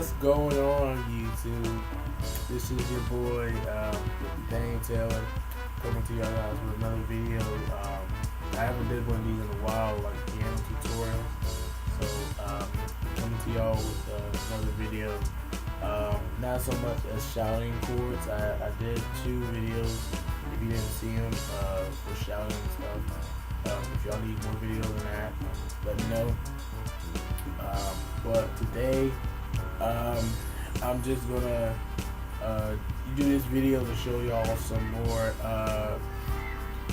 What's going on, YouTube? This is your boy, Dane Taylor, coming to y'all guys with another video. I haven't did one of these in a while, like piano tutorial. So, coming to y'all with another video. Not so much as shouting chords. I did 2 videos. If you didn't see them, for shouting and stuff. If y'all need more videos than that, let me know. But today, I'm just gonna do this video to show y'all some more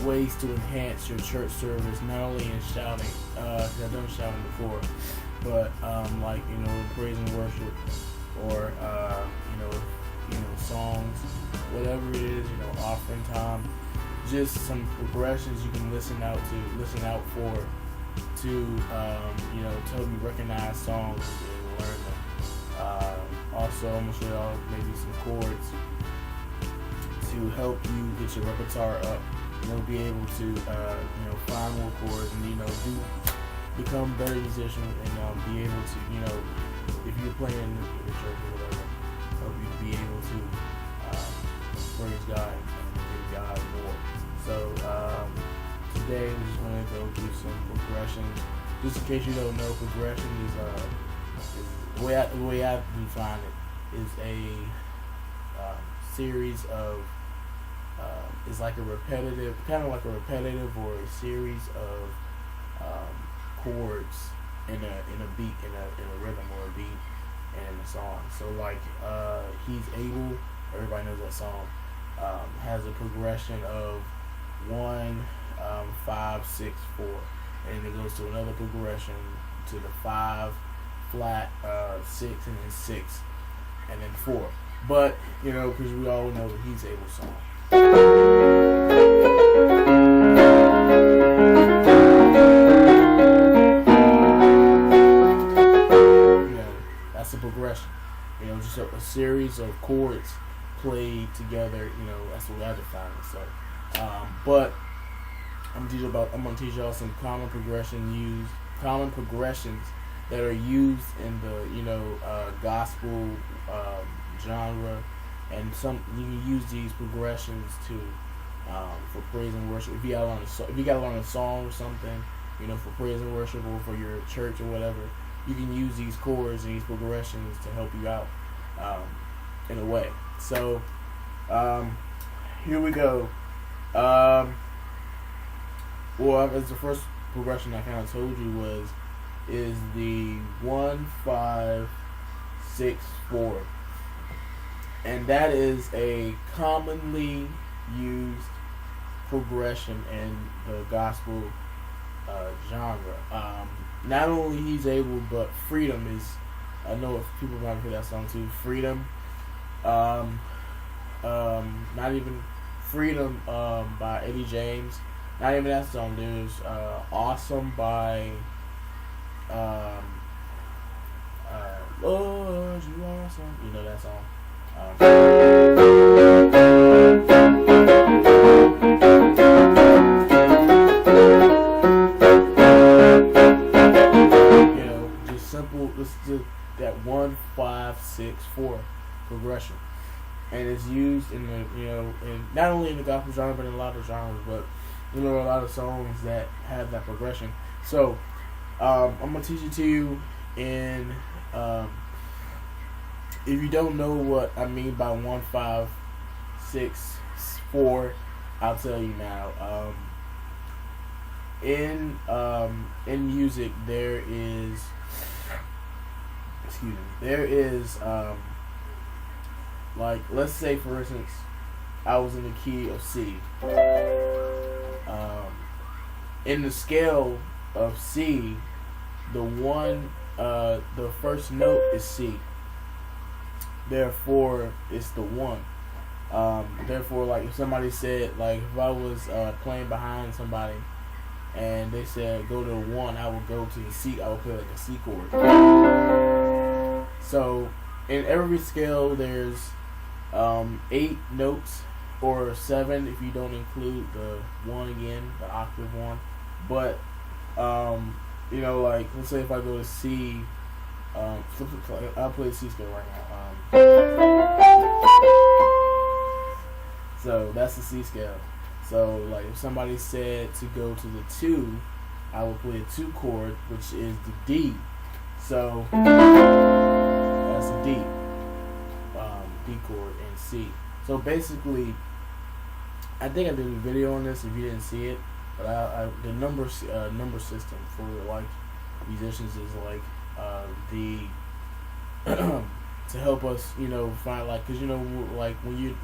ways to enhance your church service, not only in shouting, 'cause I've done shouting before, but like praise and worship, or songs, whatever it is, offering time, just some progressions you can listen out for to help you recognize songs and learn them. Also, I'm gonna show y'all maybe some chords to help you get your repertoire up. Be able to find more chords and become better musician, and be able to if you're playing in the church or whatever, help you to be able to praise God and give God more. So today we're just going to go through some progressions. Just in case you don't know, progression is the way I define it is a series of it's like a repetitive, kind of like a repetitive or a series of chords in a beat, in a rhythm or a beat in a song. So like He's Able, everybody knows that song, has a progression of 1, 5, 6, 4, and then it goes to another progression to the 5 flat, 6, and then 6, and then 4. But because we all know the He's Able song. That's a progression. Just a series of chords played together. That's the way I define it. So, but I'm gonna teach y'all some common progressions that are used in the gospel genre, and you can use these progressions to for praise and worship. If you gotta learn a song or something, for praise and worship, or for your church or whatever, you can use these chords and these progressions to help you out in a way. So here we go. Well, as the first progression I kind of told you is the 1, 5, 6, 4, and that is a commonly used progression in the gospel genre. Not only He's Able, but Freedom is. I know if people might hear that song too. Freedom. Not even Freedom by Eddie James. Not even that song. There's Awesome by Lord, You Awesome. You know that song. Just simple. Let's do that 1, 5, 6, 4 progression, and it's used in the in not only in the gospel genre but in a lot of genres. But a lot of songs that have that progression. So I'm gonna teach it to you in. If you don't know what I mean by 1, 5, 6, 4, I'll tell you now. In music, there is like, let's say for instance, I was in the key of C. In the scale of C, the first note is C. Therefore, it's the 1. Therefore, like if somebody said, like if I was playing behind somebody and they said go to the 1, I would go to the C. I would play like a C chord. So in every scale, there's 8 notes, or 7 if you don't include the 1 again, the octave 1. But like let's say if I go to C I'll play the C scale right now. So that's the C scale. So like if somebody said to go to the 2, I would play a 2 chord, which is the D. So that's a D, D chord and C. So basically, I think I did a video on this if you didn't see it, but the number system for like musicians is like the to help us, find like, cause like when you're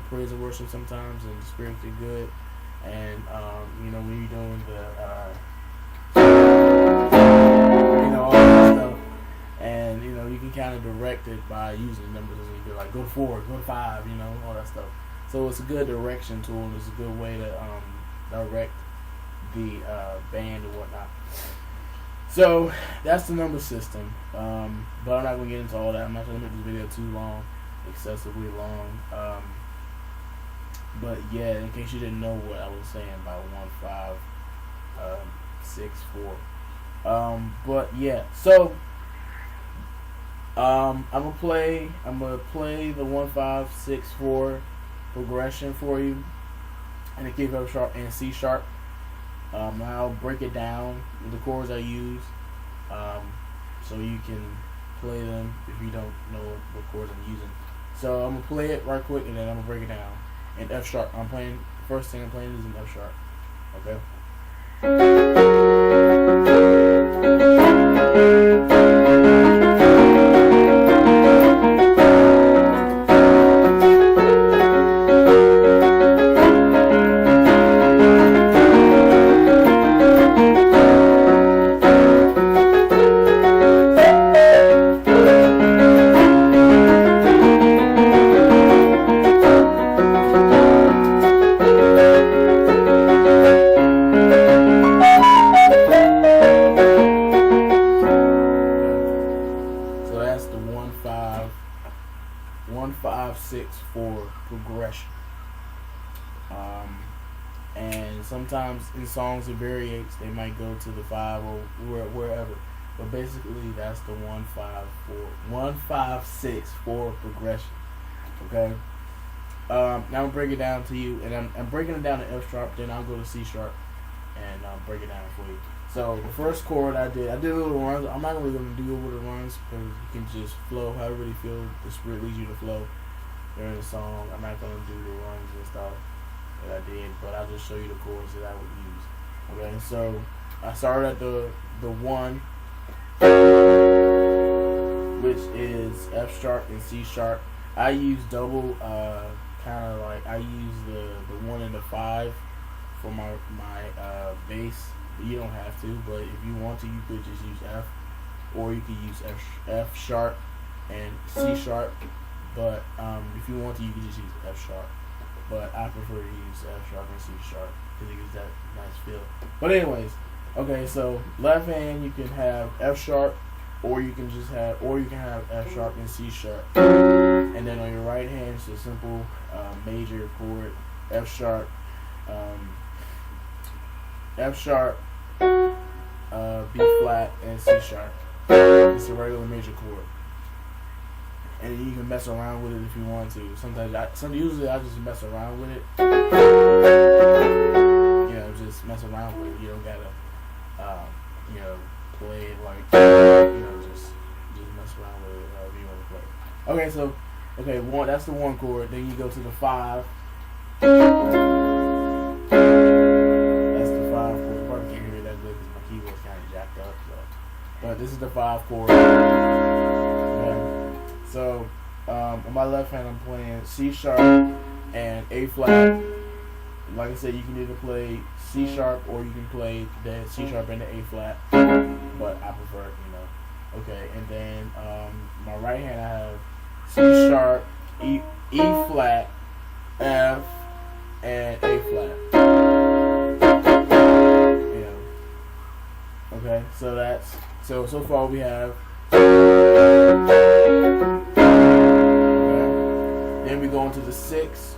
praise and worship sometimes and the spirit get good, and when you're doing the all that stuff, and you can kind of direct it by using numbers. You can like go to 4, go to 5, all that stuff. So it's a good direction tool, and it's a good way to direct the band and whatnot. So that's the number system, but I'm not going to get into all that. I'm not going to make this video too long, excessively long. But yeah, in case you didn't know what I was saying about 1, 5, 6, 4. But yeah, so I'm gonna play the 1, 5, 6, 4 progression for you, and the key F sharp and C sharp. I'll break it down with the chords I use, so you can play them if you don't know what chords I'm using. So I'm gonna play it right quick, and then I'm gonna break it down in F sharp. First thing I'm playing is in F sharp. Okay. Progression. And sometimes in songs it varies. They might go to the 5 or wherever. But basically that's the 1, 5, 4, 1, 5, 6, 4 progression. Okay. Now I'm gonna break it down to you, and I'm breaking it down to F sharp. Then I'll go to C sharp and break it down for you. So the first chord I did a little runs. I'm not really gonna do over the runs because you can just flow however you feel the spirit leads you to flow during the song. I'm not gonna do the runs and stuff that I did, but I'll just show you the chords that I would use. Okay, so I started at the 1, which is F sharp and C sharp. I use double, kind of like I use the 1 and the 5 for my bass. You don't have to, but if you want to, you could just use F, or you could use F sharp and C sharp. But if you want to, you can just use F sharp. But I prefer to use F sharp and C sharp because it gives that nice feel. But anyways, okay. So left hand you can have F sharp, or you can have F sharp and C sharp. And then on your right hand, it's a simple major chord: F sharp, B flat, and C sharp. It's a regular major chord. And you can mess around with it if you want to. Usually I just mess around with it. Just mess around with it. You don't gotta, play it like, just mess around with it however you want to play. Okay, so, that's the 1 chord. Then you go to the 5. That's the 5 chord. You probably can't hear that good because my keyboard's kind of jacked up. But this is the 5 chord. Okay. So, on my left hand, I'm playing C sharp and A flat. Like I said, you can either play C sharp or you can play the C sharp and the A flat. But I prefer, Okay, and then my right hand, I have C sharp, E flat, F, and A flat. Okay, so so far we have. Then we go into the 6,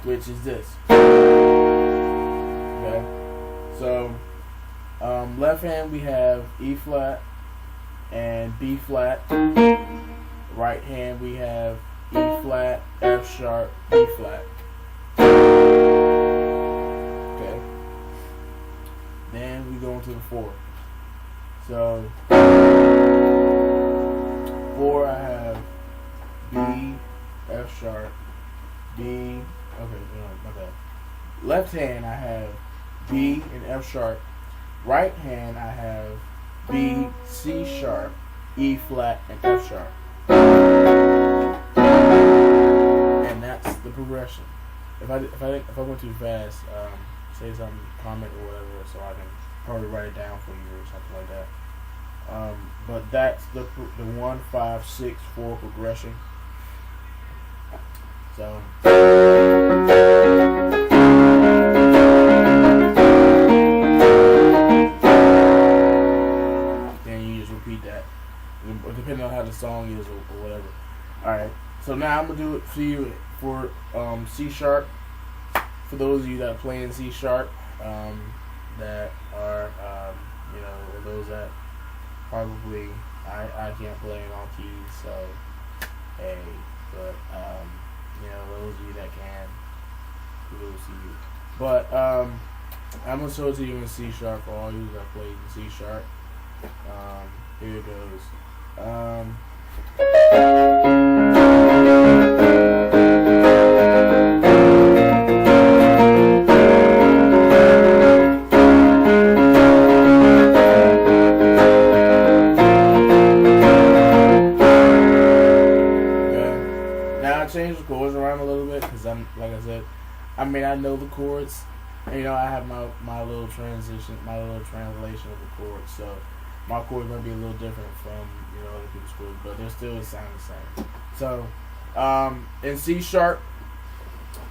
which is this. Okay. So left hand we have E flat, and B flat. Right hand we have E flat, F sharp, B flat. Okay. Then we go into the 4. So 4 I have B, F sharp, D. Okay, no, my bad. Left hand I have B and F sharp. Right hand I have B, C sharp, E flat, and F sharp. And that's the progression. If I went too fast, say something, comment or whatever, so I can probably write it down for you or something like that. But that's the 1, 5, 6, 4 progression. So then you just repeat that, depending on how the song is or whatever. All right. So now I'm gonna do it for you for C sharp. For those of you that play in C sharp, that are or those that probably I can't play in all keys, so hey, but those of you that can, kudos to you. But I'm gonna show it to you in C sharp for all you that play in C sharp. Here it goes. Change the chords around a little bit because I'm, like I said, I know the chords. And, I have my little translation of the chords. So my chords might be a little different from other people's chords, but they're still sound the same. So in C sharp,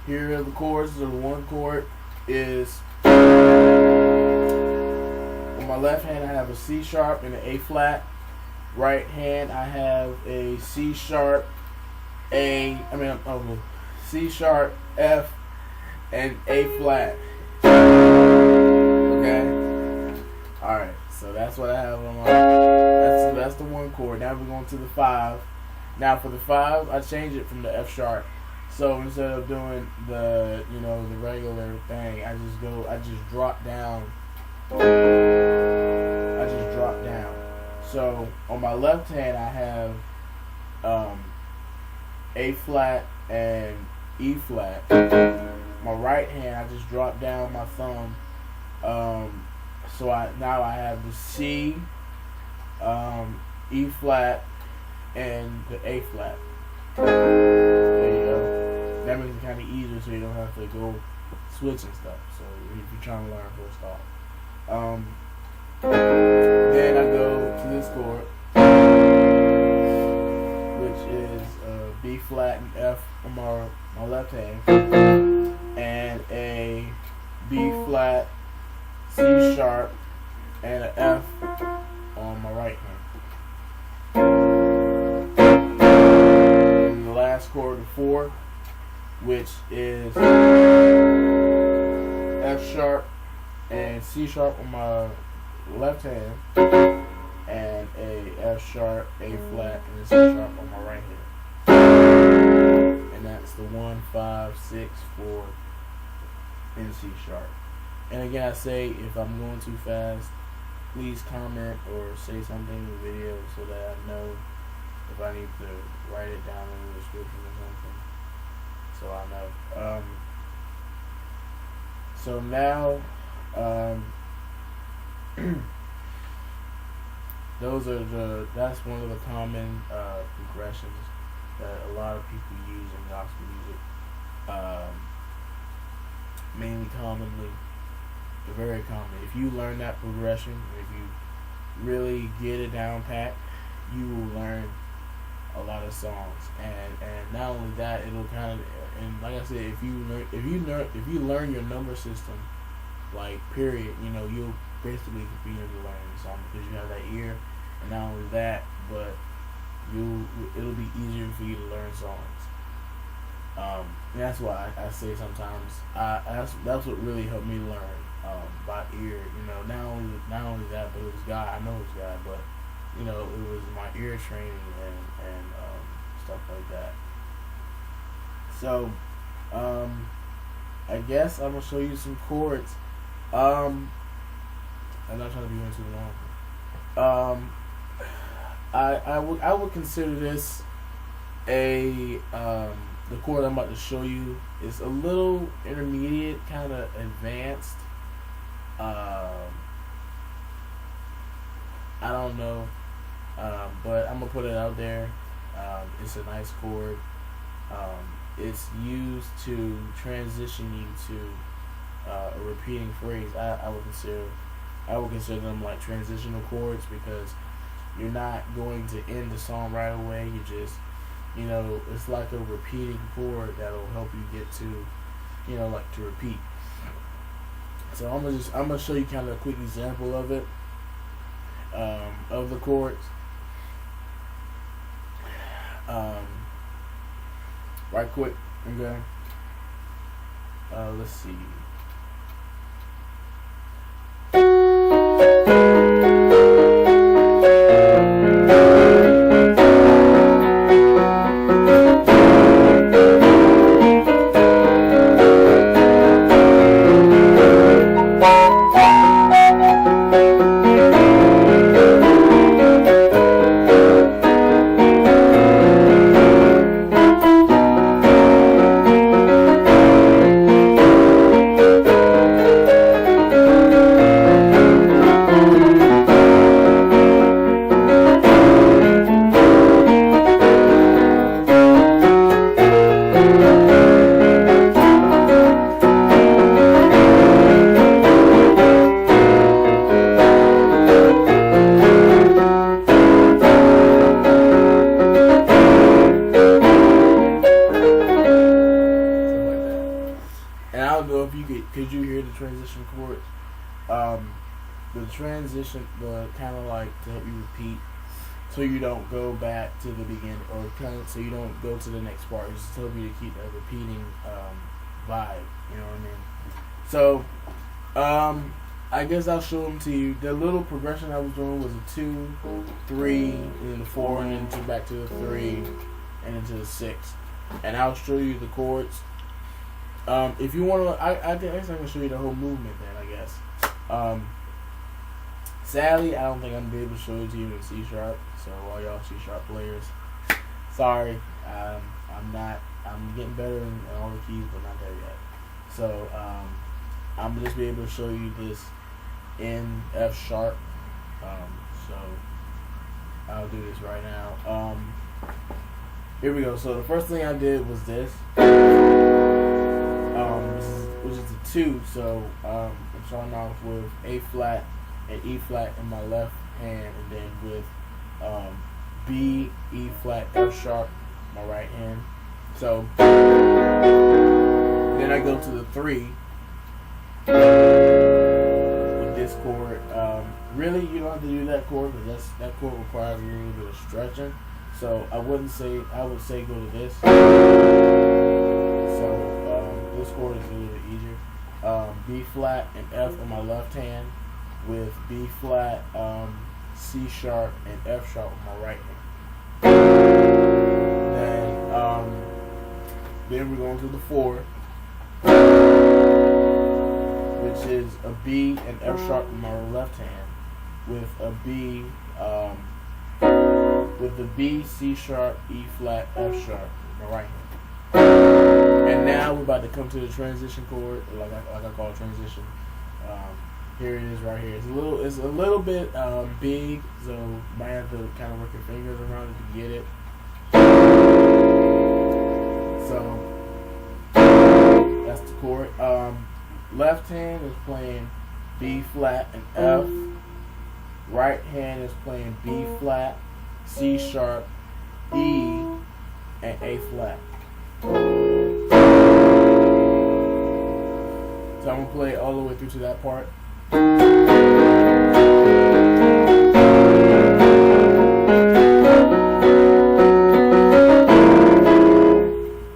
here are the chords. So the 1 chord is on my left hand I have a C sharp and an A flat. Right hand I have a C sharp, C sharp, F, and A flat. Okay. All right. So that's what I have on my. That's the 1 chord. Now we're going to the 5. Now for the 5, I change it from the F sharp. So instead of doing the the regular thing, I just drop down. So on my left hand I have A flat and E flat. My right hand I just drop down my thumb. So now I have the C, E flat, and the A flat. There you go. That makes it kind of easier, so you don't have to go switch and stuff. So if you're trying to learn first off, then I go to this chord, which is B flat and F on my left hand, and a B flat, C sharp, and an F on my right hand. And the last chord, the 4, which is F sharp and C sharp on my left hand, and a F sharp, A flat, and a C sharp on my right hand. And that's the 1, 5, 6, 4 in C sharp. And again, I say, if I'm going too fast, please comment or say something in the video so that I know if I need to write it down in the description or something, so I know. So now, that's one of the common progressions that a lot of people use in gospel music. Mainly commonly, very common. If you learn that progression, if you really get it down pat, you will learn a lot of songs. And not only that, it'll kind of, and like I said, if you learn your number system, like period, you'll basically be able to learn the song because you have that ear. And not only that, but it'll be easier for you to learn songs. And that's why I say sometimes that's what really helped me learn by ear. Not only that, but it was God. I know it was God, but you know, it was my ear training and stuff like that. So, I guess I'm gonna show you some chords. I'm not trying to be here too long. I would consider this a the chord I'm about to show you is a little intermediate, kind of advanced. I don't know, but I'm gonna put it out there. It's a nice chord. It's used to transition you to a repeating phrase. I would consider them like transitional chords, because you're not going to end the song right away. You just, you know, it's like a repeating chord that'll help you get to, you know, like to repeat. So I'm gonna show you kind of a quick example of it, of the chords. Right quick, okay. Let's see. Could you hear the transition chords? The transition, the kind of like to help you repeat, so you don't go back to the beginning, or kind of so you don't go to the next part. It's just to help you to keep a repeating vibe. You know what I mean? So, I guess I'll show them to you. The little progression I was doing was a 2, 3, and then the 4, and then back to the 3, and into the 6. And I'll show you the chords. If you want to, I guess I can show you the whole movement then, I guess. Sadly, I don't think I'm going to be able to show it to you in C#. So all y'all C# players, sorry. I'm getting better in all the keys, but not there yet. So I'm going to just be able to show you this in F#. So I'll do this right now. Here we go. So the first thing I did was this. Which is a 2, so I'm starting off with A flat and E flat in my left hand, and then with B, E flat, F#, my right hand. So then I go to the 3 with this chord. Really, you don't have to do that chord, because that chord requires a little bit of stretching. So I would say go to this. So this chord is a little bit easier. B flat and F on my left hand, with B flat, C#, and F# on my right hand. Then we're going to the 4, which is a B and F# on my left hand, with a B, with the B, C#, E flat, F# on my right hand. And now we're about to come to the transition chord, like I call it transition. Here it is, right here. It's a little bit big, so you might have to kind of work your fingers around it to get it. So that's the chord. Left hand is playing B flat and F. Right hand is playing B flat, C#, E, and A flat. So I'm going to play all the way through to that part.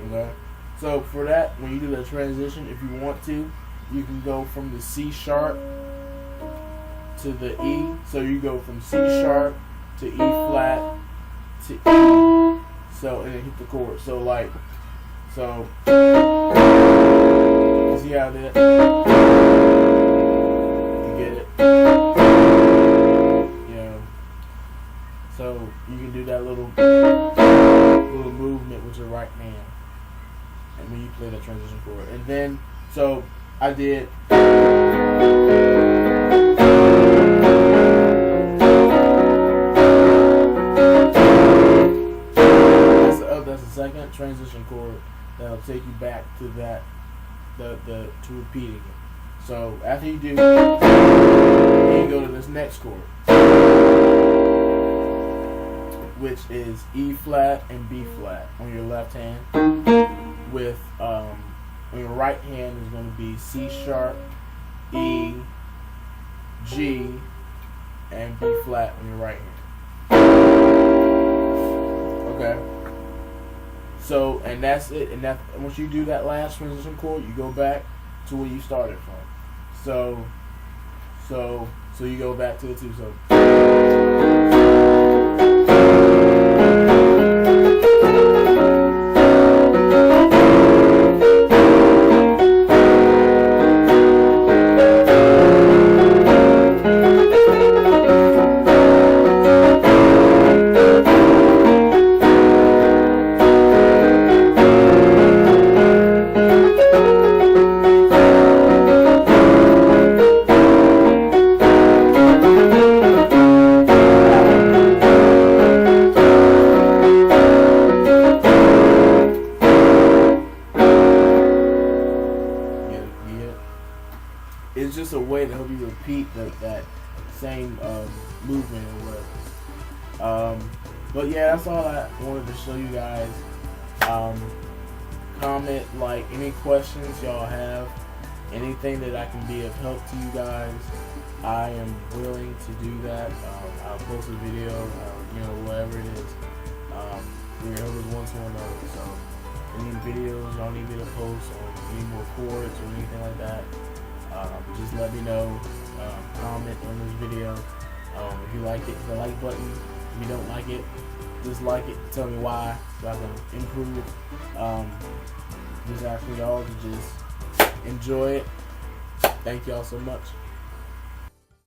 Okay. So for that, when you do the transition, if you want to, you can go from the C# to the E. So you go from C# to E flat to E. So, and then hit the chord. So like, so you see how that? You get it? You know. So you can do that little movement with your right hand, and when you play the transition chord, and then so I did. That's the second transition chord that'll take you back to that, to repeating it. So after you do, you go to this next chord, which is E flat and B flat on your left hand. With on your right hand is going to be C sharp, E, G, and B flat on your right hand. Okay. So, and that's it. And that once you do that last transition chord, you go back to where you started from. So you go back to the two. So. It's just a way to help you repeat that same movement or whatever. But yeah, that's all I wanted to show you guys. Comment, like, any questions y'all have, anything that I can be of help to you guys. I am willing to do that. I'll post a video, whatever it is. We're helpers one to another. So any videos y'all need me to post or any more chords or anything like that, just let me know. Comment on this video. If you like it, hit the like button. If you don't like it, dislike it. Tell me why, so I can improve. Just asking y'all to just enjoy it. Thank y'all so much.